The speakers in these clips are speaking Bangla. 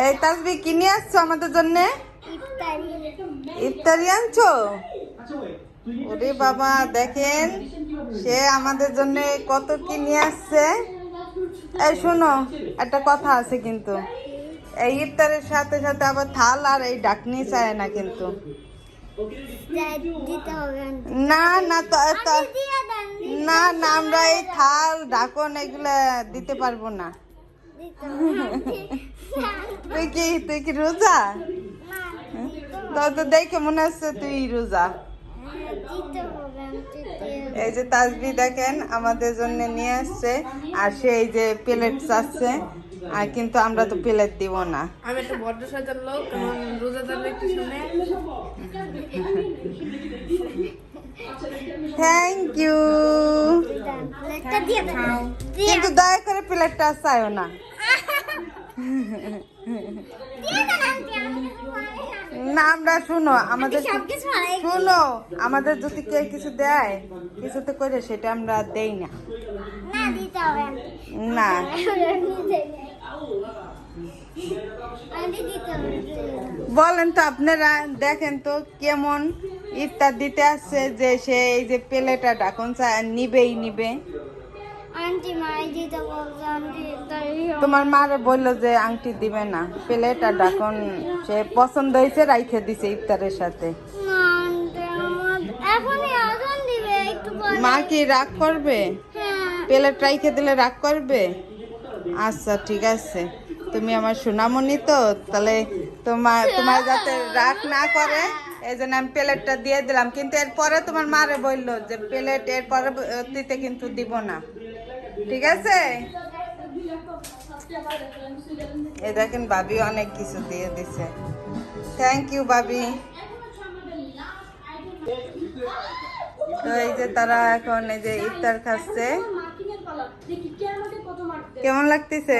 এই তাসবি কি নিয়ে আসছো আমাদের জন্য? ইফতারি আনছো? ওরে বাবা, দেখেন সে আমাদের জন্য কত কি নিয়ে আসছে। এই শোনো, একটা কথা আছে কিন্তু, এই ইফতারের সাথে সাথে আবার থাল আর এই ডাকনি চায় না কিন্তু। না না না না, আমরা এই থাল ঢাকন এগুলা দিতে পারবো না। তুই কি রোজা? তো দেখে মনে হচ্ছে তুই রোজা। এই যে তাসবি দেখেন আমাদের জন্য নিয়ে আসছে, আর সে এই যে প্লেট চাচ্ছে, আর কিন্তু আমরা তো প্লেট দিব না। আমি একটা বড় সাজার লোক, কারণ রোজাদার একটু শুনে। থ্যাংক ইউ, কিন্তু দয়া করে প্লেটটা চাইও না। না আমরা শুনো, আমাদের যদি কেউ কিছু দেয় কিছুতে করে, সেটা আমরা দেই না। না বলেন তো আপনারা, দেখেন তো কেমন ইফতার দিতে আসছে, যে সে এই যে প্লেটটা ঢাকন নিবে। তোমার মারে বললো যে আংটি দিবে না, প্লেট আর ঢাকন সে পছন্দ হয়েছে, রাইখে দিছে ইফতারের সাথে। মা কি রাগ করবে? প্লেট রাইখে দিলে রাগ করবে? আচ্ছা ঠিক আছে, তুমি আমার সোনামণি তো, তাহলে তোমার যাতে রাগ না করে এই জন্য আমি প্লেটটা দিয়ে দিলাম। কিন্তু এরপরে তোমার মারে বললো যে প্লেট এর পরবর্তীতে কিন্তু দিব না, ঠিক আছে? এই দেখেন ভাবি অনেক কিছু দিয়ে দিছে। থ্যাংক ইউ ভাবি। তো এই যে তারা এখন এই যে ইফতার খাচ্ছে। কেমন লাগতেছে?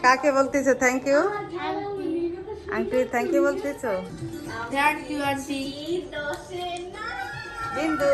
কাকে বলতেছো thank you? Aunty thank you বলতেছো? Thank you aunty. বিন্দু